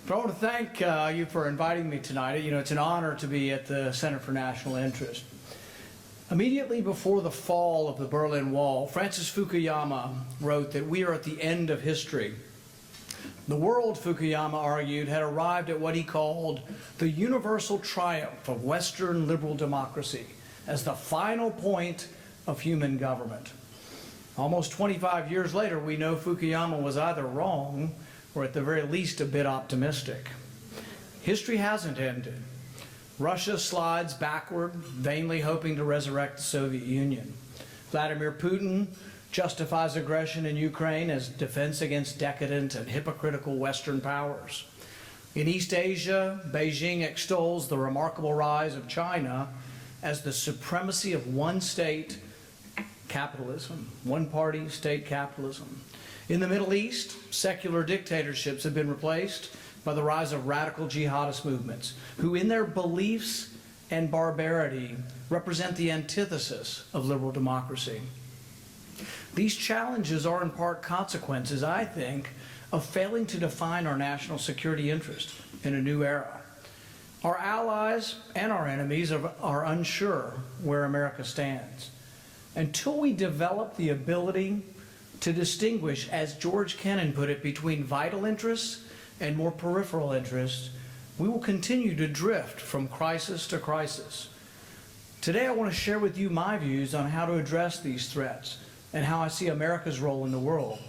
But I want to thank you for inviting me tonight. It's an honor to be at the Center for National Interest. Immediately before the fall of the Berlin Wall, Francis Fukuyama wrote that we are at the end of history. The world, Fukuyama argued, had arrived at what he called the universal triumph of Western liberal democracy as the final point of human government. Almost 25 years later, we know Fukuyama was either wrong or at the very least a bit optimistic. History hasn't ended. Russia slides backward, vainly hoping to resurrect the Soviet Union. Vladimir Putin justifies aggression in Ukraine as defense against decadent and hypocritical Western powers. In East Asia, Beijing extols the remarkable rise of China as the supremacy of one-state capitalism, one-party state capitalism. In the Middle East, secular dictatorships have been replaced by the rise of radical jihadist movements, who in their beliefs and barbarity represent the antithesis of liberal democracy. These challenges are in part consequences, I think, of failing to define our national security interest in a new era. Our allies and our enemies are unsure where America stands. Until we develop the ability to distinguish, as George Kennan put it, between vital interests and more peripheral interests, we will continue to drift from crisis to crisis. Today I want to share with you my views on how to address these threats and how I see America's role in the world.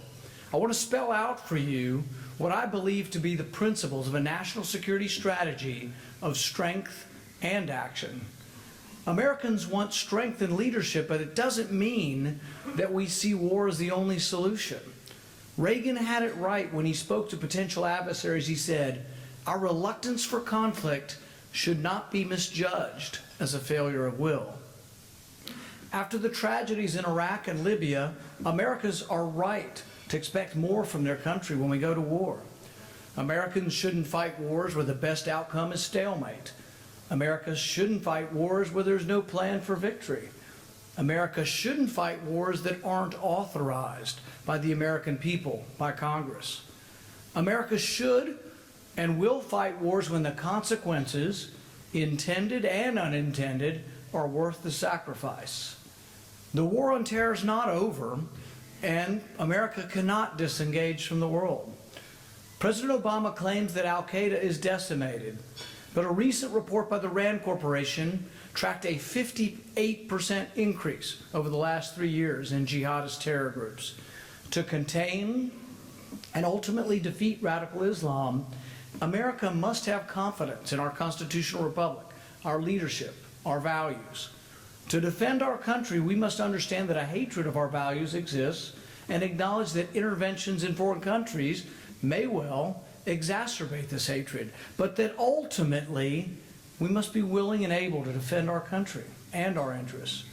I want to spell out for you what I believe to be the principles of a national security strategy of strength and action. Americans want strength and leadership, but it doesn't mean that we see war as the only solution. Reagan had it right when he spoke to potential adversaries. He said, "Our reluctance for conflict should not be misjudged as a failure of will." After the tragedies in Iraq and Libya, Americans are right to expect more from their country when we go to war. Americans shouldn't fight wars where the best outcome is stalemate. America shouldn't fight wars where there's no plan for victory. America shouldn't fight wars that aren't authorized by the American people, by Congress. America should and will fight wars when the consequences, intended and unintended, are worth the sacrifice. The war on terror is not over, and America cannot disengage from the world. President Obama claims that Al-Qaeda is decimated, but a recent report by the RAND Corporation tracked a 58% increase over the last 3 years in jihadist terror groups. To contain and ultimately defeat radical Islam, America must have confidence in our constitutional republic, our leadership, our values. To defend our country, we must understand that a hatred of our values exists and acknowledge that interventions in foreign countries may well exacerbate this hatred, but that ultimately we must be willing and able to defend our country and our interests.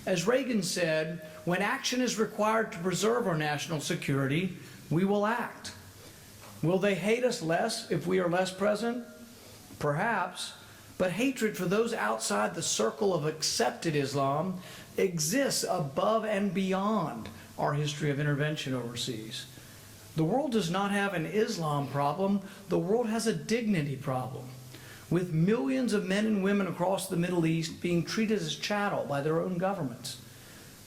As Reagan said, when action is required to preserve our national security, we will act. Will they hate us less if we are less present? Perhaps, but hatred for those outside the circle of accepted Islam exists above and beyond our history of intervention overseas. The world does not have an Islam problem, the world has a dignity problem, with millions of men and women across the Middle East being treated as chattel by their own governments.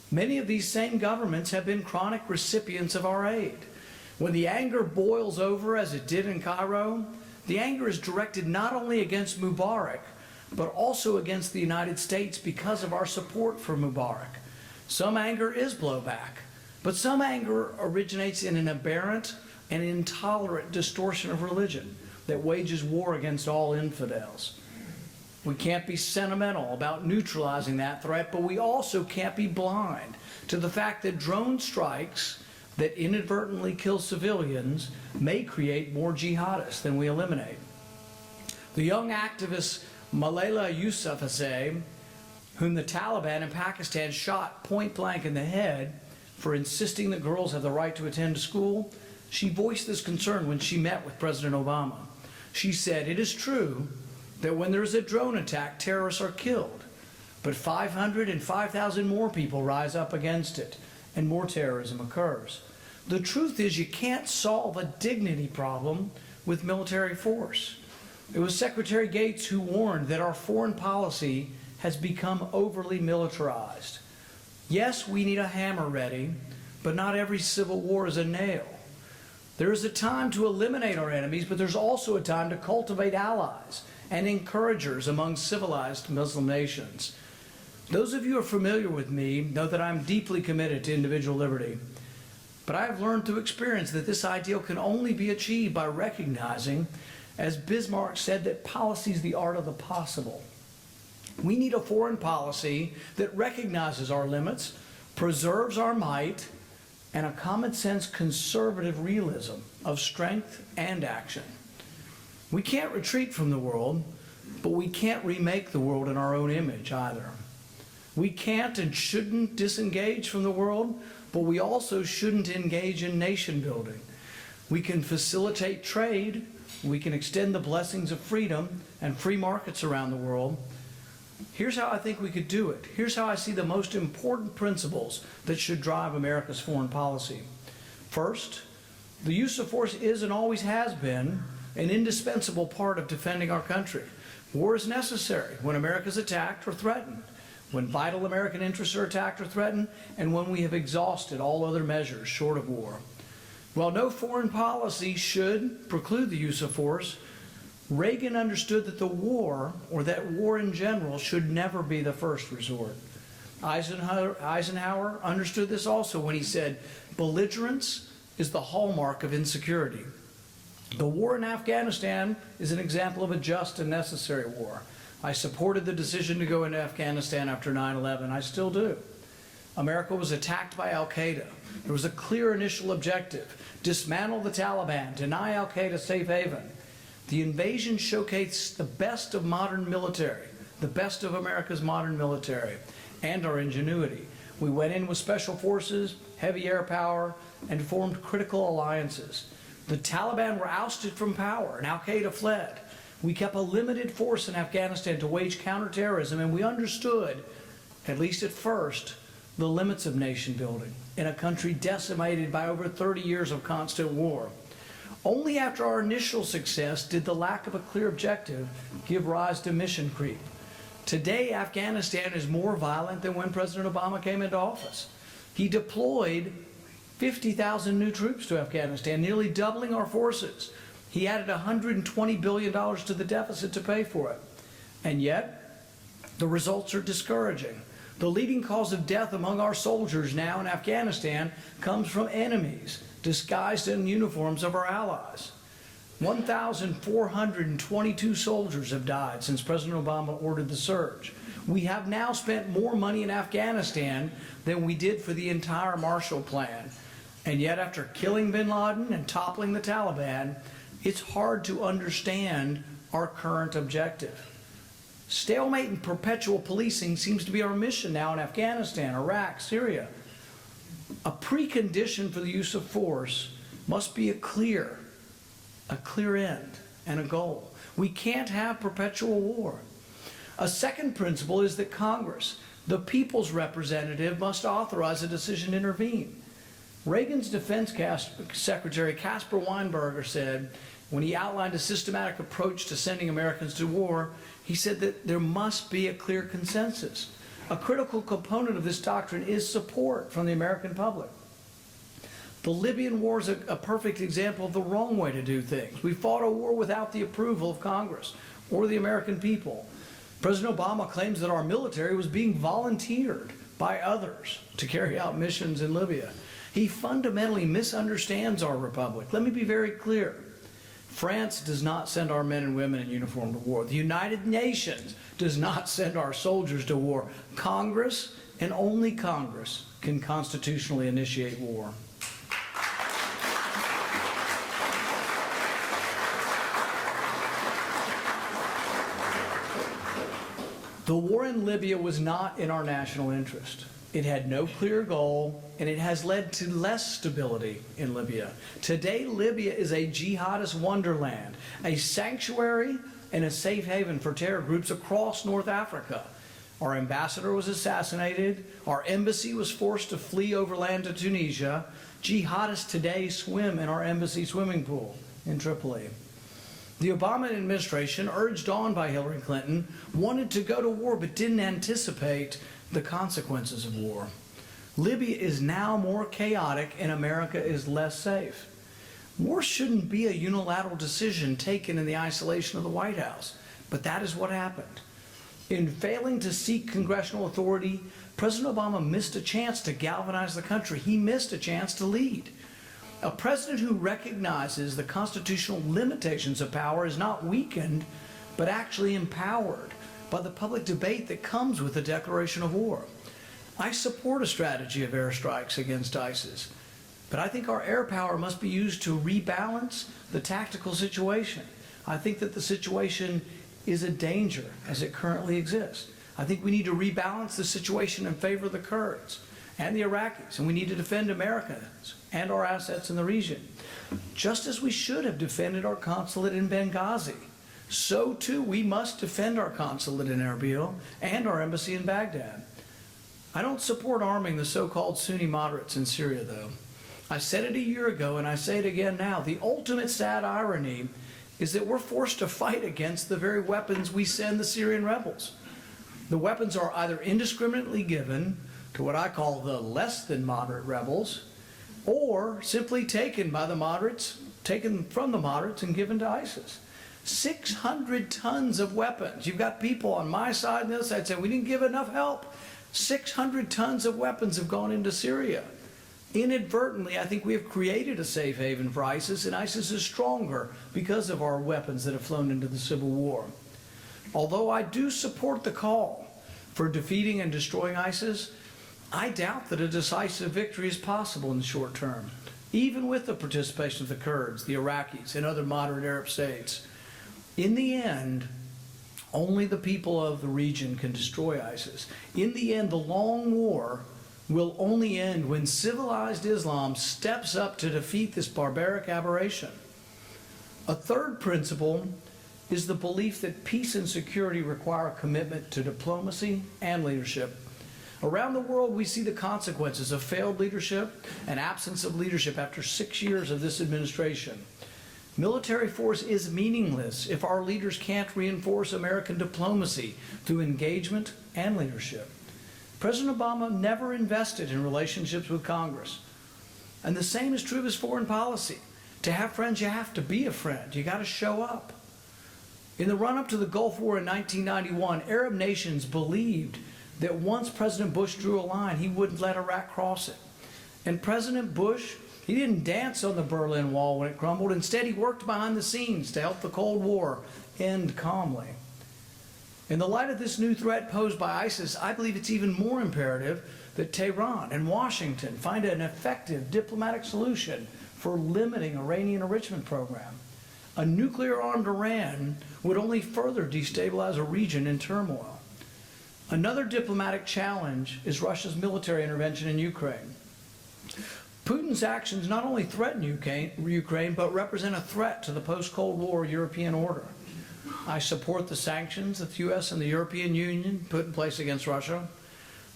Many of these same governments have been chronic recipients of our aid. When the anger boils over, as it did in Cairo, the anger is directed not only against Mubarak, but also against the United States because of our support for Mubarak. Some anger is blowback, but some anger originates in an aberrant and intolerant distortion of religion that wages war against all infidels. We can't be sentimental about neutralizing that threat, but we also can't be blind to the fact that drone strikes that inadvertently kill civilians may create more jihadists than we eliminate. The young activist Malala Yousafzai, whom the Taliban in Pakistan shot point blank in the head for insisting that girls have the right to attend school, she voiced this concern when she met with President Obama. She said, "It is true that when there is a drone attack, terrorists are killed, but 500 and 5,000 more people rise up against it, and more terrorism occurs. The truth is you can't solve a dignity problem with military force. It was Secretary Gates who warned that our foreign policy has become overly militarized. Yes, we need a hammer ready, but not every civil war is a nail. There is a time to eliminate our enemies, but there's also a time to cultivate allies and encouragers among civilized Muslim nations. Those of you who are familiar with me know that I'm deeply committed to individual liberty, but I have learned through experience that this ideal can only be achieved by recognizing, as Bismarck said, that policy is the art of the possible. We need a foreign policy that recognizes our limits, preserves our might, and a common sense conservative realism of strength and action. We can't retreat from the world, but we can't remake the world in our own image either. We can't and shouldn't disengage from the world, but we also shouldn't engage in nation building. We can facilitate trade, we can extend the blessings of freedom and free markets around the world. Here's how I think we could do it. Here's how I see the most important principles that should drive America's foreign policy. First, the use of force is and always has been an indispensable part of defending our country. War is necessary when America is attacked or threatened, when vital American interests are attacked or threatened, and when we have exhausted all other measures short of war. While no foreign policy should preclude the use of force, Reagan understood that the war, or that war in general, should never be the first resort. Eisenhower understood this also when he said, belligerence is the hallmark of insecurity. The war in Afghanistan is an example of a just and necessary war. I supported the decision to go into Afghanistan after 9/11. I still do. America was attacked by al-Qaeda. There was a clear initial objective: dismantle the Taliban, deny al-Qaeda safe haven. The invasion showcased the best of modern military, the best of America's modern military, and our ingenuity. We went in with special forces, heavy air power, and formed critical alliances. The Taliban were ousted from power, and al-Qaeda fled. We kept a limited force in Afghanistan to wage counterterrorism, and we understood, at least at first, the limits of nation building in a country decimated by over 30 years of constant war. Only after our initial success did the lack of a clear objective give rise to mission creep. Today, Afghanistan is more violent than when President Obama came into office. He deployed 50,000 new troops to Afghanistan, nearly doubling our forces. He added $120 billion to the deficit to pay for it. And yet, the results are discouraging. The leading cause of death among our soldiers now in Afghanistan comes from enemies disguised in uniforms of our allies. 1,422 soldiers have died since President Obama ordered the surge. We have now spent more money in Afghanistan than we did for the entire Marshall Plan. And yet, after killing bin Laden and toppling the Taliban, it's hard to understand our current objective. Stalemate and perpetual policing seems to be our mission now in Afghanistan, Iraq, Syria. A precondition for the use of force must be a clear end and a goal. We can't have perpetual war. A second principle is that Congress, the people's representative, must authorize a decision to intervene. Reagan's Defense Secretary Caspar Weinberger said, when he outlined a systematic approach to sending Americans to war, he said that there must be a clear consensus. A critical component of this doctrine is support from the American public. The Libyan war is a perfect example of the wrong way to do things. We fought a war without the approval of Congress or the American people. President Obama claims that our military was being volunteered by others to carry out missions in Libya. He fundamentally misunderstands our republic. Let me be very clear. France does not send our men and women in uniform to war. The United Nations does not send our soldiers to war. Congress, and only Congress, can constitutionally initiate war. The war in Libya was not in our national interest. It had no clear goal, and it has led to less stability in Libya. Today, Libya is a jihadist wonderland, a sanctuary and a safe haven for terror groups across North Africa. Our ambassador was assassinated. Our embassy was forced to flee overland to Tunisia. Jihadists today swim in our embassy swimming pool in Tripoli. The Obama administration, urged on by Hillary Clinton, wanted to go to war but didn't anticipate the consequences of war. Libya is now more chaotic and America is less safe. War shouldn't be a unilateral decision taken in the isolation of the White House, but that is what happened. In failing to seek congressional authority, President Obama missed a chance to galvanize the country. He missed a chance to lead. A president who recognizes the constitutional limitations of power is not weakened, but actually empowered by the public debate that comes with the declaration of war. I support a strategy of airstrikes against ISIS, but I think our air power must be used to rebalance the tactical situation. I think that the situation is a danger as it currently exists. I think we need to rebalance the situation in favor of the Kurds and the Iraqis, and we need to defend Americans and our assets in the region. Just as we should have defended our consulate in Benghazi, so too we must defend our consulate in Erbil and our embassy in Baghdad. I don't support arming the so-called Sunni moderates in Syria, though. I said it a year ago, and I say it again now. The ultimate sad irony is that we're forced to fight against the very weapons we send the Syrian rebels. The weapons are either indiscriminately given to what I call the less than moderate rebels, or simply taken by the moderates, taken from the moderates and given to ISIS. 600 tons of weapons. You've got people on my side and the other side saying we didn't give enough help. 600 tons of weapons have gone into Syria. Inadvertently, I think we have created a safe haven for ISIS, and ISIS is stronger because of our weapons that have flown into the civil war. Although I do support the call for defeating and destroying ISIS, I doubt that a decisive victory is possible in the short term, even with the participation of the Kurds, the Iraqis, and other moderate Arab states. In the end, only the people of the region can destroy ISIS. In the end, the long war will only end when civilized Islam steps up to defeat this barbaric aberration. A third principle is the belief that peace and security require a commitment to diplomacy and leadership. Around the world, we see the consequences of failed leadership and absence of leadership after 6 years of this administration. Military force is meaningless if our leaders can't reinforce American diplomacy through engagement and leadership. President Obama never invested in relationships with Congress. And the same is true of his foreign policy. To have friends, you have to be a friend. You got to show up. In the run-up to the Gulf War in 1991, Arab nations believed that once President Bush drew a line, he wouldn't let Iraq cross it. And President Bush, he didn't dance on the Berlin Wall when it crumbled. Instead, he worked behind the scenes to help the Cold War end calmly. In the light of this new threat posed by ISIS, I believe it's even more imperative that Tehran and Washington find an effective diplomatic solution for limiting Iranian enrichment program. A nuclear-armed Iran would only further destabilize a region in turmoil. Another diplomatic challenge is Russia's military intervention in Ukraine. Putin's actions not only threaten Ukraine, but represent a threat to the post-Cold War European order. I support the sanctions that the U.S. and the European Union put in place against Russia.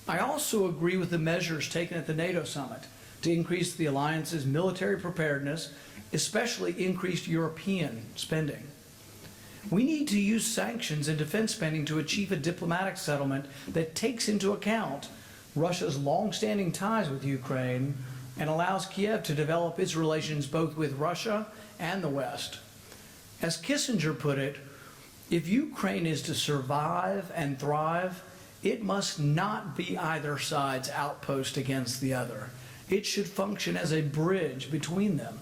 I also agree with the measures taken at the NATO summit to increase the alliance's military preparedness, especially increased European spending. We need to use sanctions and defense spending to achieve a diplomatic settlement that takes into account Russia's long-standing ties with Ukraine and allows Kiev to develop its relations both with Russia and the West. As Kissinger put it, if Ukraine is to survive and thrive, it must not be either side's outpost against the other. It should function as a bridge between them.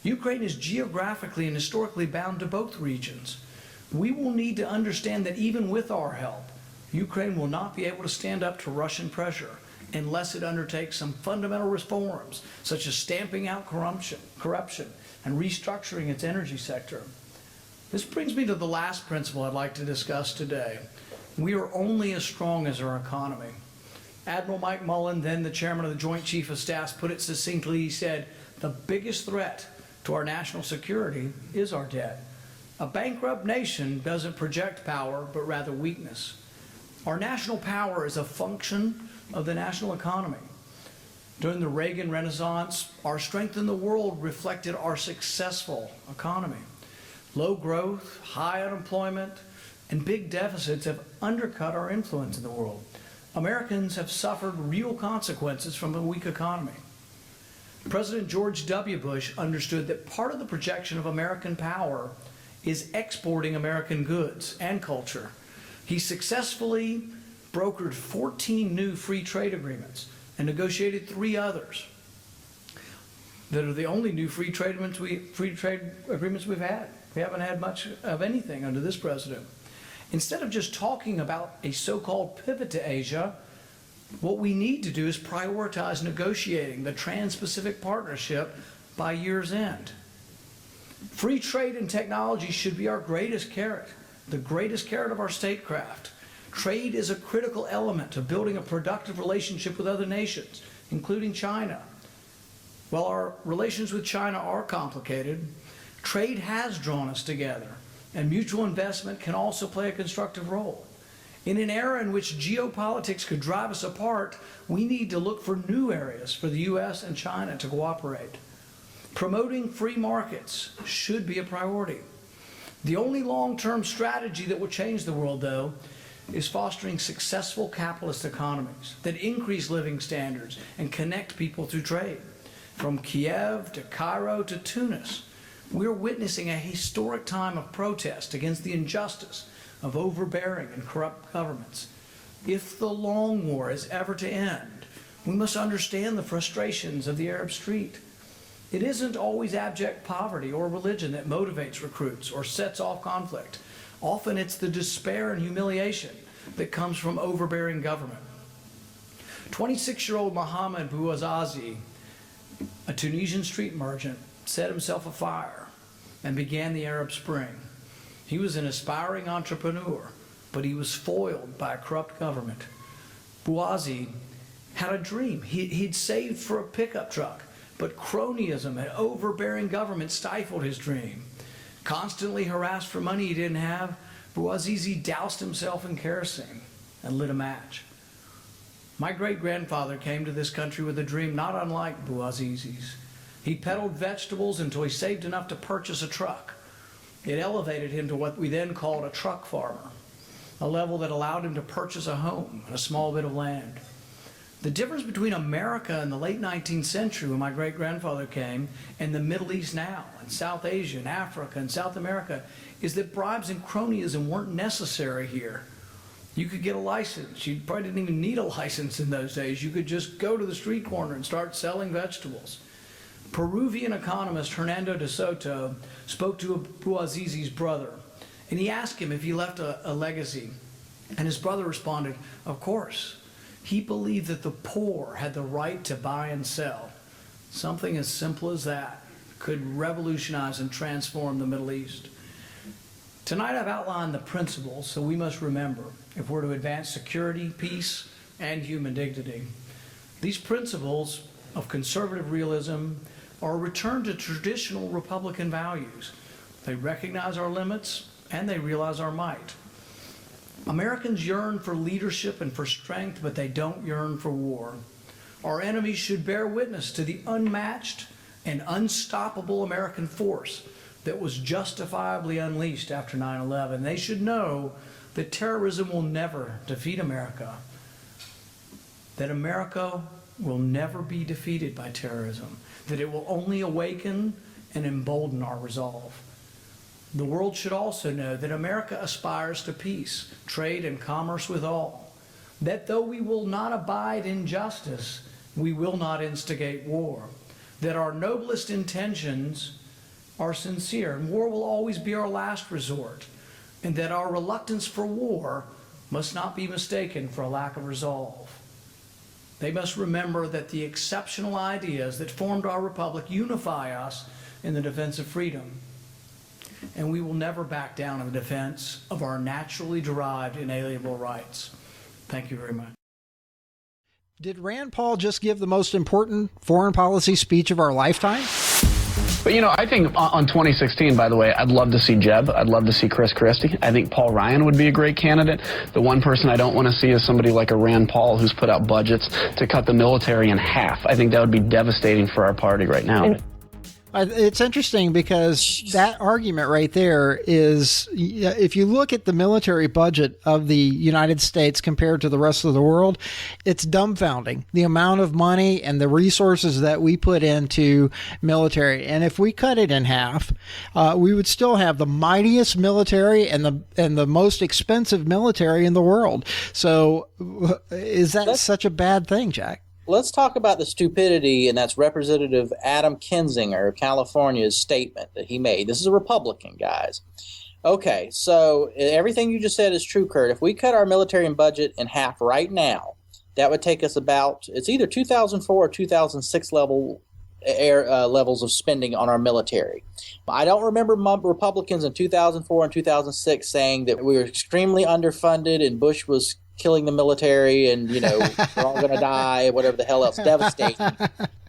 Ukraine is geographically and historically bound to both regions. We will need to understand that even with our help, Ukraine will not be able to stand up to Russian pressure unless it undertakes some fundamental reforms, such as stamping out corruption and restructuring its energy sector. This brings me to the last principle I'd like to discuss today. We are only as strong as our economy. Admiral Mike Mullen, then the chairman of the Joint Chief of Staff, put it succinctly. He said, "The biggest threat to our national security is our debt. A bankrupt nation doesn't project power, but rather weakness. Our national power is a function of the national economy. During the Reagan Renaissance, our strength in the world reflected our successful economy. Low growth, high unemployment, and big deficits have undercut our influence in the world. Americans have suffered real consequences from a weak economy. President George W. Bush understood that part of the projection of American power is exporting American goods and culture. He successfully brokered 14 new free trade agreements and negotiated 3 others that are the only new free trade agreements we've had. We haven't had much of anything under this president. Instead of just talking about a so-called pivot to Asia, what we need to do is prioritize negotiating the Trans-Pacific Partnership by year's end. Free trade and technology should be our greatest carrot, the greatest carrot of our statecraft. Trade is a critical element to building a productive relationship with other nations, including China. While our relations with China are complicated, trade has drawn us together, and mutual investment can also play a constructive role. In an era in which geopolitics could drive us apart, we need to look for new areas for the U.S. and China to cooperate. Promoting free markets should be a priority. The only long-term strategy that will change the world, though, is fostering successful capitalist economies that increase living standards and connect people through trade. From Kiev to Cairo to Tunis, we're witnessing a historic time of protest against the injustice of overbearing and corrupt governments. If the long war is ever to end, we must understand the frustrations of the Arab street. It isn't always abject poverty or religion that motivates recruits or sets off conflict. Often it's the despair and humiliation that comes from overbearing government. 26-year-old Mohamed Bouazizi, a Tunisian street merchant, set himself afire and began the Arab Spring. He was an aspiring entrepreneur, but he was foiled by a corrupt government. Bouazizi had a dream. He'd saved for a pickup truck, but cronyism and overbearing government stifled his dream. Constantly harassed for money he didn't have, Bouazizi doused himself in kerosene and lit a match. My great-grandfather came to this country with a dream not unlike Bouazizi's. He peddled vegetables until he saved enough to purchase a truck. It elevated him to what we then called a truck farmer, a level that allowed him to purchase a home and a small bit of land. The difference between America in the late 19th century, when my great-grandfather came, and the Middle East now, and South Asia, and Africa, and South America, is that bribes and cronyism weren't necessary here. You could get a license. You probably didn't even need a license in those days. You could just go to the street corner and start selling vegetables. Peruvian economist Hernando de Soto spoke to Bouazizi's brother, and he asked him if he left a legacy. And his brother responded, of course. He believed that the poor had the right to buy and sell. Something as simple as that could revolutionize and transform the Middle East. Tonight I've outlined the principles so we must remember if we're to advance security, peace, and human dignity. These principles of conservative realism are a return to traditional Republican values. They recognize our limits and they realize our might. Americans yearn for leadership and for strength, but they don't yearn for war. Our enemies should bear witness to the unmatched and unstoppable American force that was justifiably unleashed after 9/11. They should know that terrorism will never defeat America, that America will never be defeated by terrorism, that it will only awaken and embolden our resolve. The world should also know that America aspires to peace, trade, and commerce with all, that though we will not abide in justice, we will not instigate war, that our noblest intentions are sincere, and war will always be our last resort, and that our reluctance for war must not be mistaken for a lack of resolve. They must remember that the exceptional ideas that formed our republic unify us in the defense of freedom, and we will never back down in the defense of our naturally derived inalienable rights. Thank you very much. Did Rand Paul just give the most important foreign policy speech of our lifetime? But, you know, I think on 2016, by the way, I'd love to see Jeb. I'd love to see Chris Christie. I think Paul Ryan would be a great candidate. The one person I don't want to see is somebody like a Rand Paul who's put out budgets to cut the military in half. I think that would be devastating for our party right now. It's interesting because that argument right there is, if you look at the military budget of the United States compared to the rest of the world, it's dumbfounding, the amount of money and the resources that we put into military. And if we cut it in half, we would still have the mightiest military and the most expensive military in the world. So is that such a bad thing, Jack? Let's talk about the stupidity, and that's Representative Adam Kinzinger of California's statement that he made. This is a Republican, guys. Okay, so everything you just said is true, Kurt. If we cut our military budget in half right now, that would take us about, it's either 2004 or 2006 levels of spending on our military. I don't remember Republicans in 2004 and 2006 saying that we were extremely underfunded and Bush was killing the military and, we're all going to die, whatever the hell else. Devastating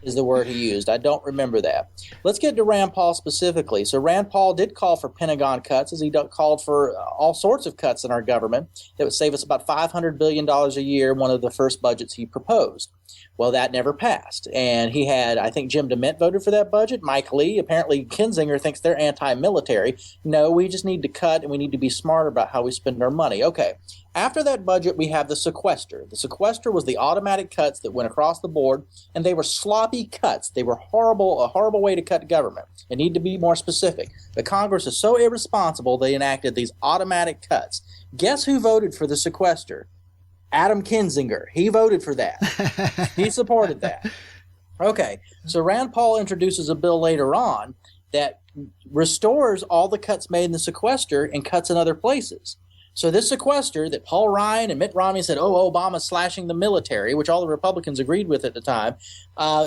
is the word he used. I don't remember that. Let's get to Rand Paul specifically. So Rand Paul did call for Pentagon cuts, as he called for all sorts of cuts in our government that would save us about $500 billion a year, one of the first budgets he proposed. Well, that never passed. And he had, I think Jim DeMint voted for that budget. Mike Lee, apparently Kinzinger thinks they're anti-military. No, we just need to cut and we need to be smart about how we spend our money. Okay. After that budget, we have the sequester. The sequester was the automatic cuts that went across the board, and they were sloppy cuts. They were a horrible way to cut government. They need to be more specific. The Congress is so irresponsible, they enacted these automatic cuts. Guess who voted for the sequester? Adam Kinzinger. He voted for that. He supported that. Okay, so Rand Paul introduces a bill later on that restores all the cuts made in the sequester and cuts in other places. So this sequester that Paul Ryan and Mitt Romney said, Obama's slashing the military, which all the Republicans agreed with at the time,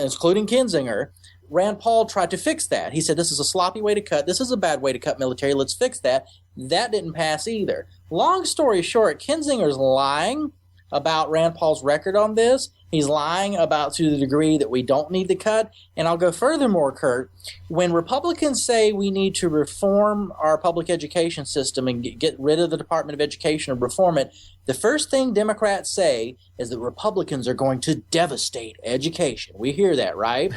including Kinzinger, Rand Paul tried to fix that. He said, this is a sloppy way to cut. This is a bad way to cut military. Let's fix that. That didn't pass either. Long story short, Kinzinger's lying about Rand Paul's record on this. He's lying about to the degree that we don't need to cut. And I'll go furthermore, Kurt. When Republicans say we need to reform our public education system and get rid of the Department of Education and reform it, the first thing Democrats say is that Republicans are going to devastate education. We hear that, right?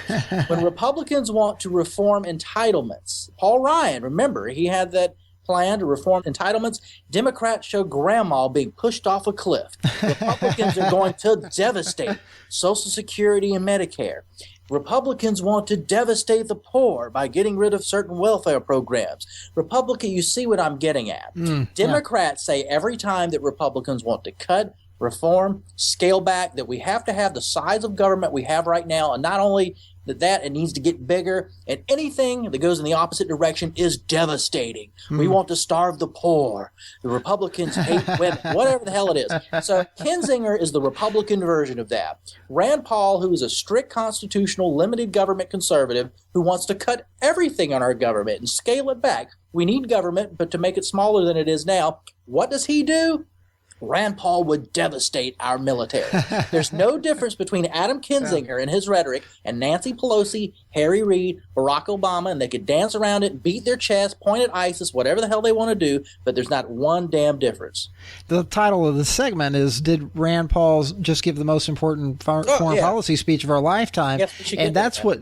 When Republicans want to reform entitlements, Paul Ryan, remember, he had that plan to reform entitlements. Democrats show grandma being pushed off a cliff. Republicans are going to devastate Social Security and Medicare. Republicans want to devastate the poor by getting rid of certain welfare programs. You see what I'm getting at. Democrats say every time that Republicans want to cut, reform, scale back, that we have to have the size of government we have right now, and not only that it needs to get bigger, and anything that goes in the opposite direction is devastating. We want to starve the poor. The Republicans hate women, whatever the hell it is. So Kinzinger is the Republican version of that. Rand Paul, who is a strict constitutional, limited government conservative, who wants to cut everything on our government and scale it back. We need government, but to make it smaller than it is now, what does he do? Rand Paul would devastate our military. There's no difference between Adam Kinzinger and his rhetoric and Nancy Pelosi, Harry Reid, Barack Obama, and they could dance around it, beat their chest, point at ISIS, whatever the hell they want to do, but there's not one damn difference. The title of the segment is, did Rand Paul just give the most important foreign policy speech of our lifetime? Yes, and that's what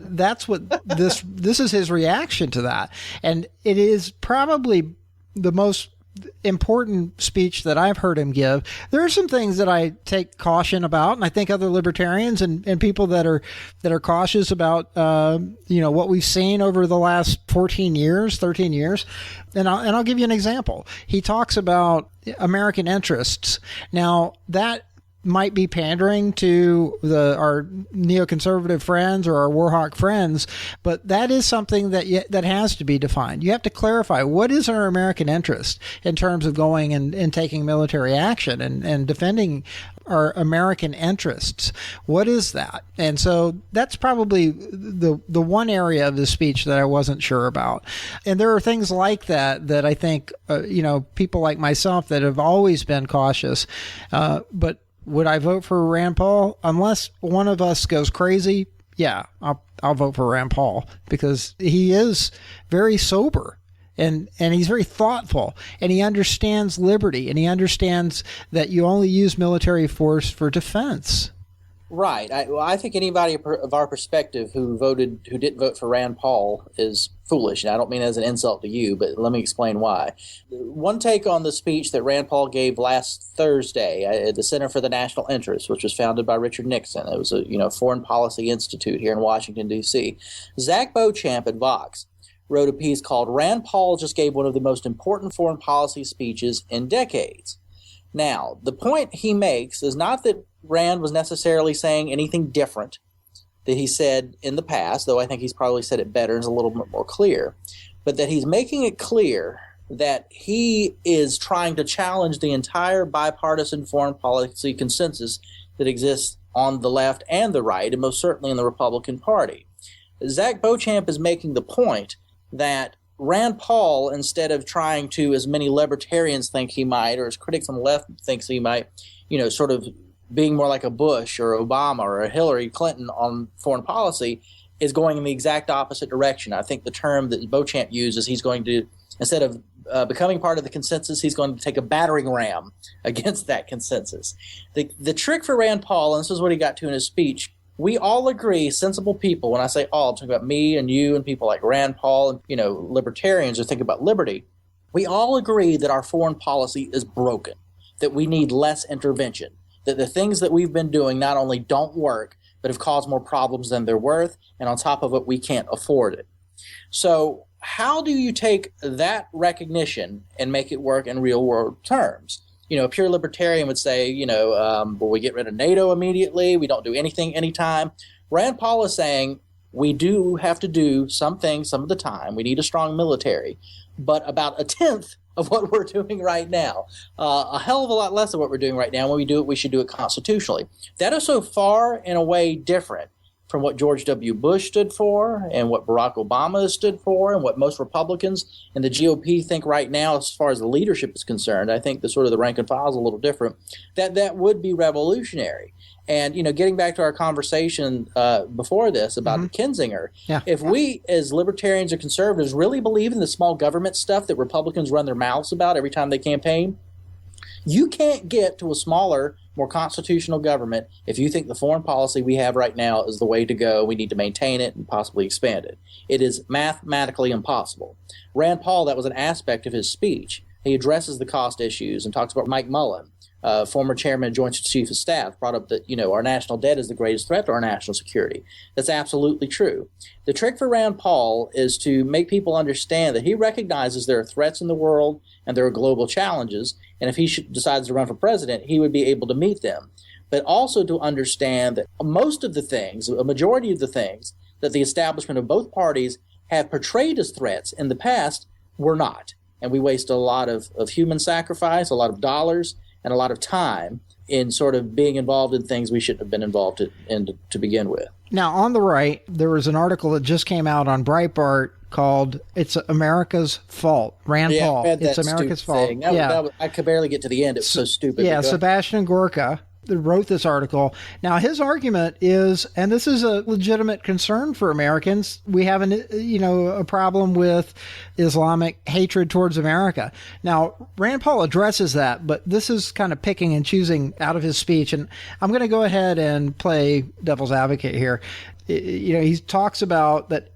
this is his reaction to that. And it is probably the most important speech that I've heard him give. There are some things that I take caution about, and I think other libertarians and people that are cautious about what we've seen over the last 13 years. And I'll give you an example. He talks about American interests. Now that might be pandering to our neoconservative friends or our warhawk friends, but that is something that has to be defined. You have to clarify, what is our American interest in terms of going and taking military action and defending our American interests? What is that? And so that's probably the one area of the speech that I wasn't sure about. And there are things like that I think people like myself that have always been cautious, but would I vote for Rand Paul? Unless one of us goes crazy, yeah, I'll vote for Rand Paul, because he is very sober and he's very thoughtful, and he understands liberty, and he understands that you only use military force for defense. Right. I think anybody of our perspective who didn't vote for Rand Paul is foolish. And I don't mean as an insult to you, but let me explain why. One take on the speech that Rand Paul gave last Thursday at the Center for the National Interest, which was founded by Richard Nixon. It was a foreign policy institute here in Washington, D.C. Zach Beauchamp at Vox wrote a piece called "Rand Paul just gave one of the most important foreign policy speeches in decades." Now, the point he makes is not that Rand was necessarily saying anything different that he said in the past, though I think he's probably said it better and is a little bit more clear, but that he's making it clear that he is trying to challenge the entire bipartisan foreign policy consensus that exists on the left and the right, and most certainly in the Republican Party. Zach Beauchamp is making the point that Rand Paul, instead of trying to, as many libertarians think he might, or as critics on the left thinks he might, sort of being more like a Bush or Obama or a Hillary Clinton on foreign policy, is going in the exact opposite direction. I think the term that Beauchamp uses, he's going to, instead of becoming part of the consensus, he's going to take a battering ram against that consensus. The trick for Rand Paul, and this is what he got to in his speech, we all agree, sensible people, when I say all, I'm talking about me and you and people like Rand Paul and, libertarians who think about liberty, we all agree that our foreign policy is broken, that we need less intervention, that the things that we've been doing not only don't work, but have caused more problems than they're worth, and on top of it, we can't afford it. So how do you take that recognition and make it work in real-world terms? A pure libertarian would say, well, we get rid of NATO immediately. We don't do anything anytime. Rand Paul is saying we do have to do some things some of the time. We need a strong military, but about a tenth of what we're doing right now, a hell of a lot less of what we're doing right now. When we do it, we should do it constitutionally. That is so far in a way different from what George W. Bush stood for and what Barack Obama stood for and what most Republicans in the GOP think right now as far as the leadership is concerned. I think the sort of the rank and file is a little different. That would be revolutionary. And, getting back to our conversation before this about the Kinzinger, if we as libertarians or conservatives really believe in the small government stuff that Republicans run their mouths about every time they campaign, you can't get to a smaller, more constitutional government if you think the foreign policy we have right now is the way to go. We need to maintain it and possibly expand it. It is mathematically impossible. Rand Paul, that was an aspect of his speech. He addresses the cost issues and talks about Mike Mullen, former chairman of Joint Chiefs of Staff, brought up that, our national debt is the greatest threat to our national security. That's absolutely true. The trick for Rand Paul is to make people understand that he recognizes there are threats in the world and there are global challenges, and if he decides to run for president, he would be able to meet them. But also to understand that most of the things, a majority of the things that the establishment of both parties have portrayed as threats in the past were not. And we waste a lot of human sacrifice, a lot of dollars, and a lot of time in sort of being involved in things we shouldn't have been involved in to begin with. Now, on the right, there was an article that just came out on Breitbart called "It's America's Fault." Rand Paul. It's America's fault. I could barely get to the end. It was so stupid. Yeah, Sebastian Gorka wrote this article. Now, his argument is, and this is a legitimate concern for Americans, we have a problem with Islamic hatred towards America. Now, Rand Paul addresses that, but this is kind of picking and choosing out of his speech, and I'm going to go ahead and play devil's advocate here. He talks about that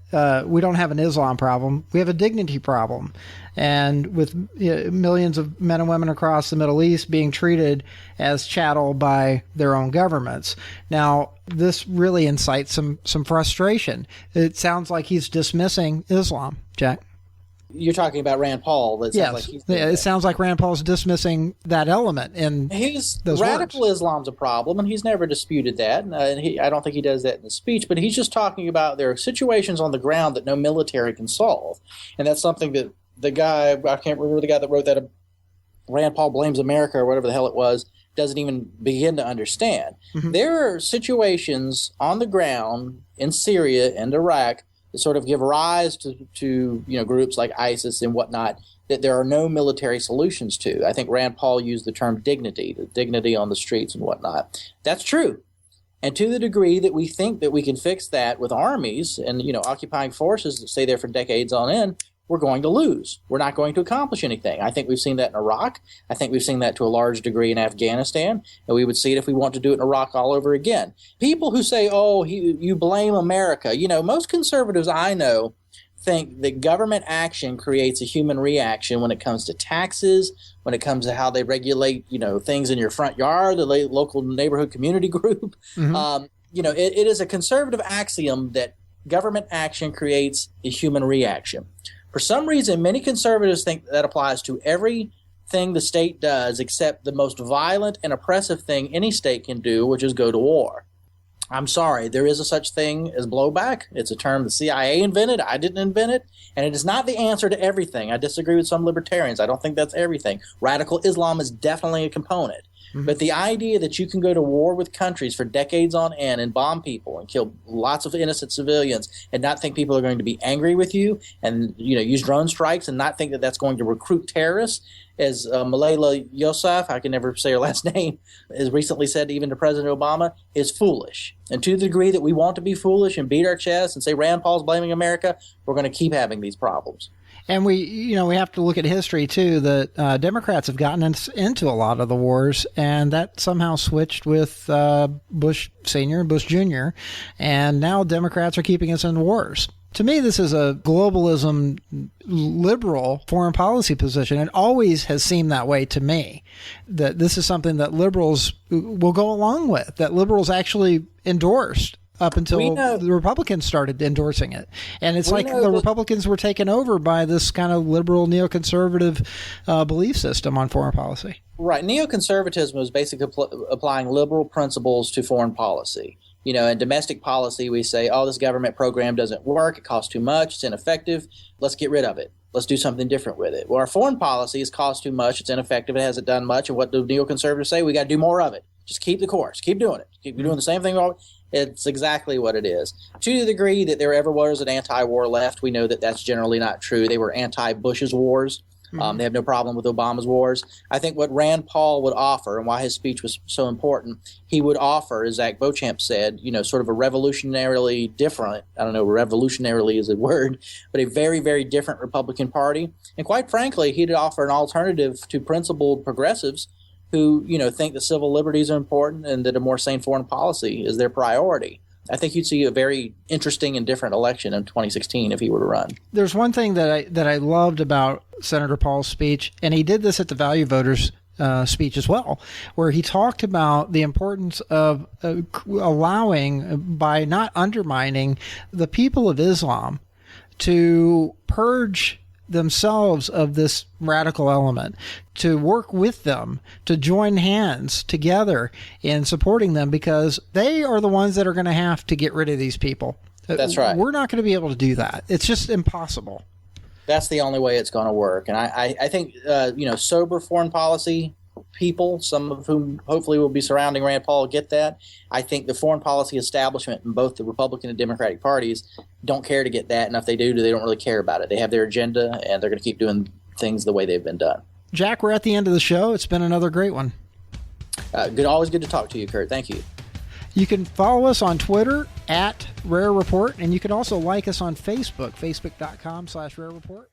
we don't have an Islam problem, we have a dignity problem. And with millions of men and women across the Middle East being treated as chattel by their own governments. Now, this really incites some frustration. It sounds like he's dismissing Islam, Jack. You're talking about Rand Paul. It sounds like Rand Paul's dismissing that element in those radical words. Islam's a problem, and he's never disputed that. And I don't think he does that in the speech, but he's just talking about there are situations on the ground that no military can solve. And that's something that the guy, I can't remember the guy that wrote that, Rand Paul blames America or whatever the hell it was, doesn't even begin to understand. Mm-hmm. There are situations on the ground in Syria and Iraq that sort of give rise to groups like ISIS and whatnot that there are no military solutions to. I think Rand Paul used the term dignity, the dignity on the streets and whatnot. That's true. And to the degree that we think that we can fix that with armies and, occupying forces that stay there for decades on end, we're going to lose. We're not going to accomplish anything. I think we've seen that in Iraq. I think we've seen that to a large degree in Afghanistan, and we would see it if we want to do it in Iraq all over again. People who say, oh, you blame America. Most conservatives I know think that government action creates a human reaction when it comes to taxes, when it comes to how they regulate, things in your front yard, the local neighborhood community group. Mm-hmm. It is a conservative axiom that government action creates a human reaction. For some reason, many conservatives think that applies to everything the state does except the most violent and oppressive thing any state can do, which is go to war. I'm sorry, there is a such thing as blowback. It's a term the CIA invented. I didn't invent it. And it is not the answer to everything. I disagree with some libertarians. I don't think that's everything. Radical Islam is definitely a component. Mm-hmm. But the idea that you can go to war with countries for decades on end and bomb people and kill lots of innocent civilians and not think people are going to be angry with you and use drone strikes and not think that that's going to recruit terrorists, as Malala Yousaf, I can never say her last name, has recently said even to President Obama, is foolish. And to the degree that we want to be foolish and beat our chest and say Rand Paul's blaming America, we're going to keep having these problems. And we have to look at history too. That Democrats have gotten into a lot of the wars, and that somehow switched with Bush Sr. and Bush Jr. And now Democrats are keeping us in wars. To me, this is a globalism liberal foreign policy position. It always has seemed that way to me, that this is something that liberals will go along with, that liberals actually endorsed up until the Republicans started endorsing it. And it's like the Republicans were taken over by this kind of liberal neoconservative belief system on foreign policy. Right. Neoconservatism is basically applying liberal principles to foreign policy. In domestic policy, we say, oh, this government program doesn't work. It costs too much. It's ineffective. Let's get rid of it. Let's do something different with it. Well, our foreign policy has cost too much. It's ineffective. It hasn't done much. And what do neoconservatives say? We got to do more of it. Just keep the course. Keep doing it. Keep doing the same thing. It's exactly what it is. To the degree that there ever was an anti-war left, we know that that's generally not true. They were anti-Bush's wars. They have no problem with Obama's wars. I think what Rand Paul would offer, and why his speech was so important, he would offer, as Zach Beauchamp said, sort of a revolutionarily different, I don't know, revolutionarily is a word, but a very, very different Republican Party. And quite frankly, he'd offer an alternative to principled progressives who, think that civil liberties are important and that a more sane foreign policy is their priority. I think you'd see a very interesting and different election in 2016 if he were to run. There's one thing that I loved about Senator Paul's speech, and he did this at the Value Voters speech as well, where he talked about the importance of allowing, by not undermining, the people of Islam to purge themselves of this radical element, to work with them, to join hands together in supporting them, because they are the ones that are going to have to get rid of these people. That's right. We're not going to be able to do that. It's just impossible. That's the only way it's going to work. And I think, sober foreign policy people, some of whom hopefully will be surrounding Rand Paul, get that. I think the foreign policy establishment in both the Republican and Democratic parties don't care to get that, and if they do, they don't really care about it. They have their agenda, and they're going to keep doing things the way they've been done. Jack, we're at the end of the show. It's been another great one. Always good to talk to you, Kurt. Thank you. You can follow us on Twitter @Rare Report, and you can also like us on Facebook, facebook.com/Rare Report.